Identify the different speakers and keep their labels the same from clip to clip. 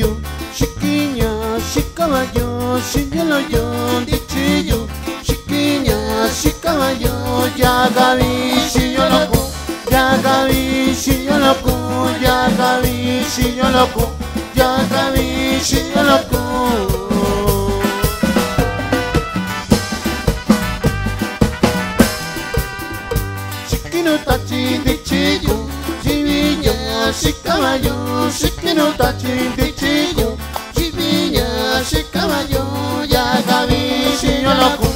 Speaker 1: dichiyo, chiquiña, chicaballo, chiñoloyo, dichiyo, chiquiña, chicaballo, ya gabi, chiñoloco, ya gabi, chiñoloco, ya gabi, chiñoloco, ya gabi, chiñoloco. Chiquino tachi dichiyo, chiviña, chicaballo, chiquino tachi dichiyo, chiviña, chicaballo, ya gabi, chiñoloco,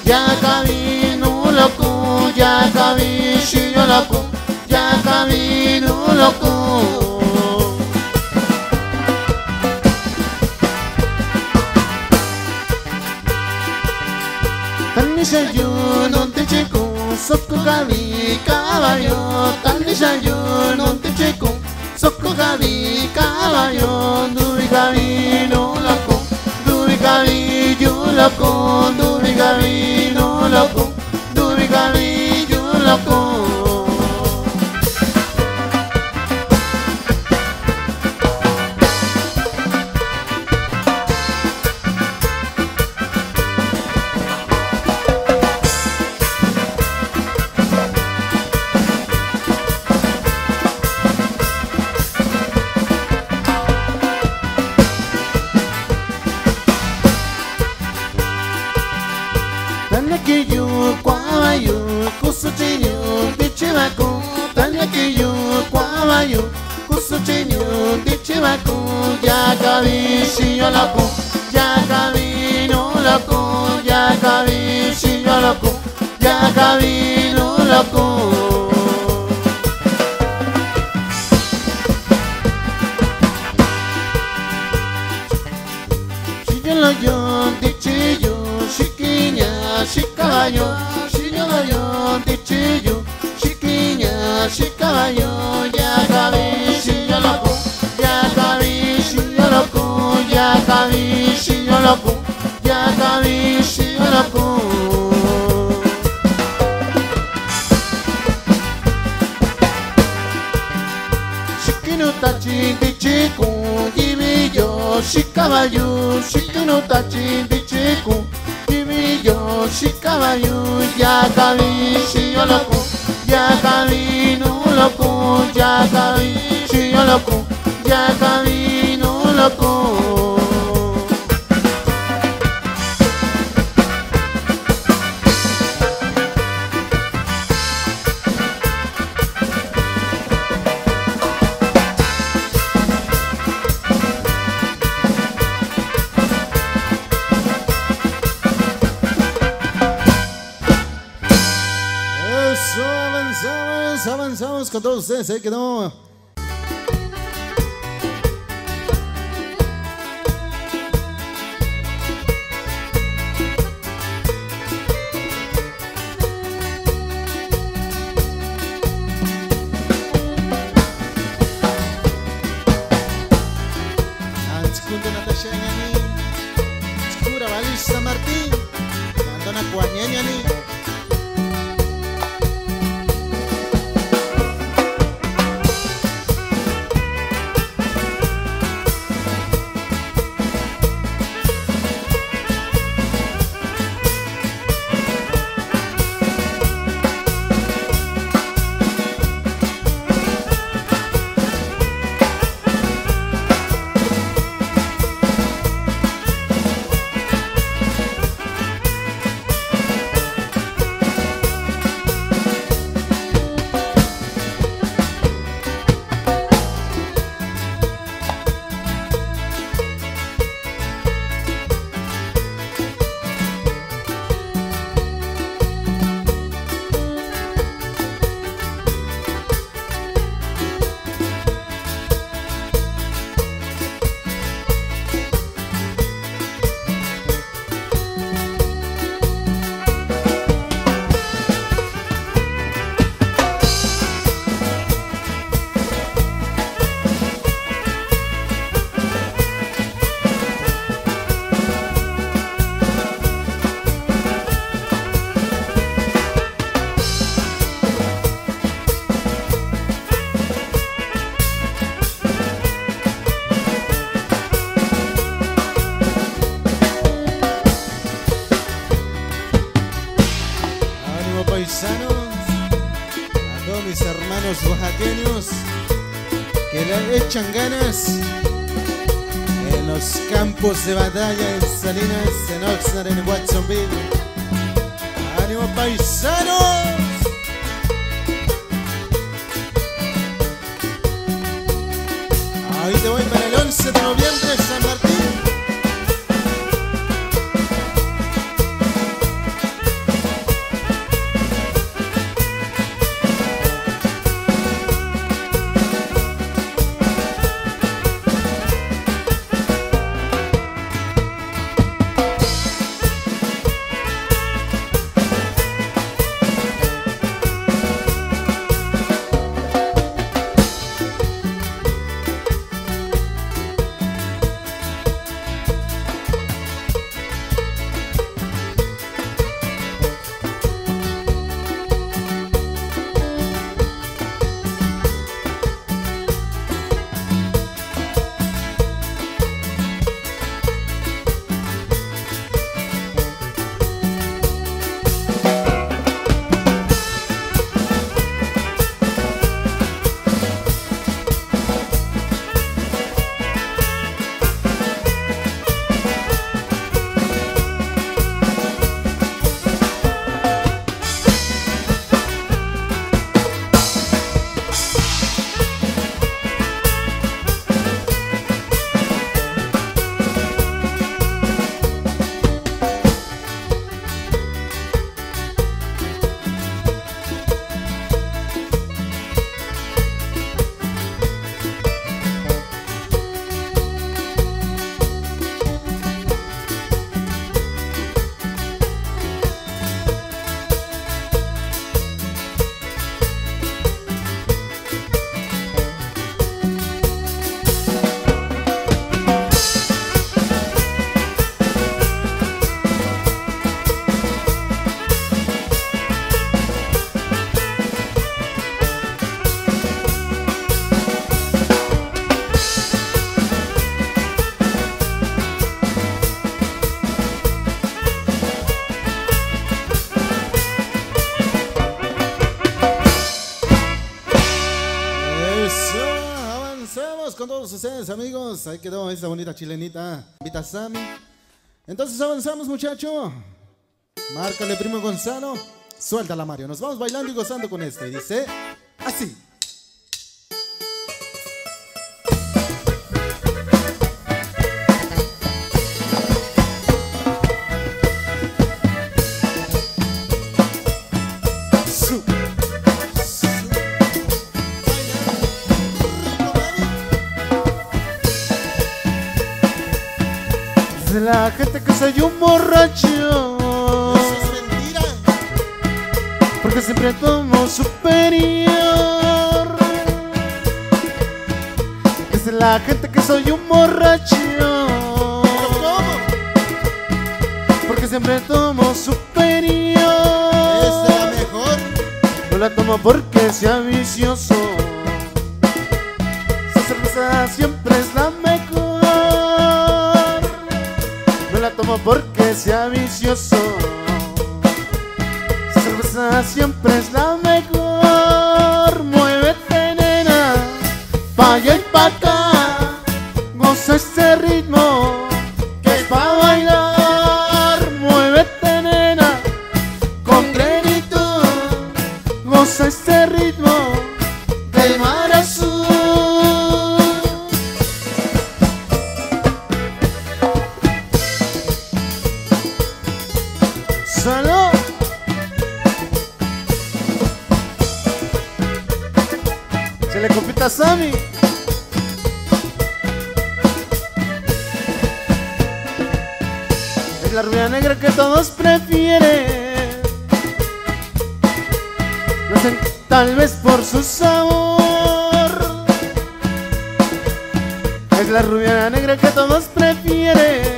Speaker 1: ya gabi, no loco, ya gabi, chiñoloco, ya gabi, no loco. Tanishayun non te checo, socco gabi caballo. Tanishayun non te checo, socco gabi caballo. Dubi gabi no loco, dubi gabi yo loco, dubi gabi no loco, dubi gabi yo loco. Tanyakiyu kwawayu kusuchinyu dichibaku. Tanyakiyu kwawayu kusuchinyu dichibaku. Ya gabi shinyoloku, ya gabi no loco, ya gabi shinyoloku, ya gabi no loco. Shinyoloyo dichiyo, chiquiña, chicaballo, chiñoloyo, dichiyo, chiquiña, chicaballo, ya gabi, chiñoloco, ya gabi, chiñoloco, ya gabi, chiñoloco, ya gabi, chiñoloco. Chiquino tachi dichico, chivillo, chicaballo, chiquino tachi dichico, chivillo, chicaballo, ya gabi, chiñoloco, ya gabi, no loco, ya gabi, chiñoloco, ya gabi, no loco. Avanzamos con todos ustedes, que no. Antzkunto Natasha ñani, Chikura Balista Martín, Andona Cuaña ñani. oaxaqueños que le echan ganas en los campos de batalla en Salinas, en Oxnard, en Watsonville. ¡Ánimo, paisanos! Ahí te voy para el 11 de noviembre, San Martín. Con todos ustedes, amigos. Ahí quedó esa bonita chilenita, Vita Sammy. Entonces avanzamos, muchacho. Márcale, primo Gonzalo. Suéltala, Mario. Nos vamos bailando y gozando con este. Y dice así.
Speaker 2: De la gente que soy un borracho.
Speaker 1: Eso es mentira.
Speaker 2: Porque siempre tomo superior. Es de la gente que soy un borracho.
Speaker 1: ¿Pero cómo?
Speaker 2: Porque siempre tomo superior.
Speaker 1: Es de la mejor.
Speaker 2: No la tomo porque sea vicioso. Esa cerveza siempre es la mejor. No la tomo porque sea vicioso. Esa cerveza siempre es la mejor. Muévete, nena, pa' allá y pa' acá. Goza este ritmo que es pa' bailar. Muévete, nena, con plenitud. Goza este ritmo del mar azul. ¡Salud! Se le compita a Sammy. Es la rubia negra que todos prefieren. No sé, tal vez por su sabor. Es la rubia negra que todos prefieren.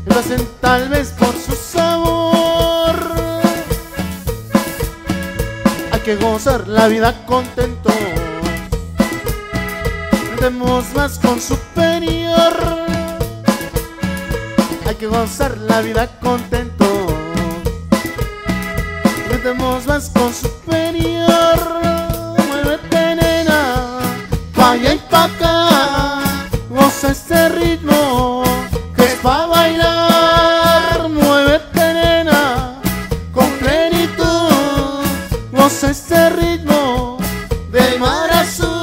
Speaker 2: Lo hacen tal vez por su sabor. Hay que gozar la vida contentos. Demos más con superior. Hay que gozar la vida contentos. Cantemos vasco superior. Muévete, nena, pa' allá y pa' acá. Goza este ritmo que es pa' bailar. Muévete, nena, con plenitud. Goza este ritmo del mar azul.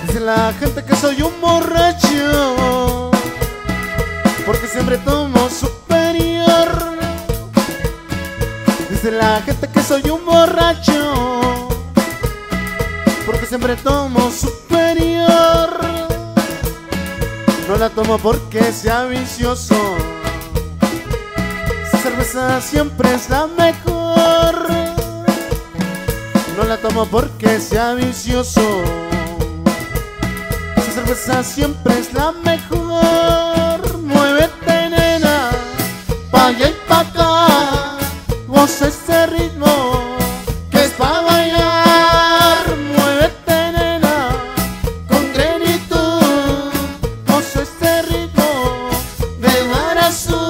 Speaker 2: Dice la gente que soy un borracho porque siempre tomo superior. Dice la gente que soy un borracho porque siempre tomo superior. No la tomo porque sea vicioso, esa cerveza siempre es la mejor. No la tomo porque sea vicioso, esa cerveza siempre es la mejor. Muévete, nena, pa' allá y pa' acá. Goza este ritmo que es pa' bailar. Muévete, nena, con plenitud. Goza este ritmo del mar azul.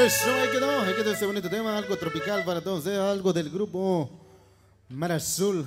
Speaker 1: Eso, ahí quedó ese bonito tema, algo tropical para todos, algo del grupo Mar Azul.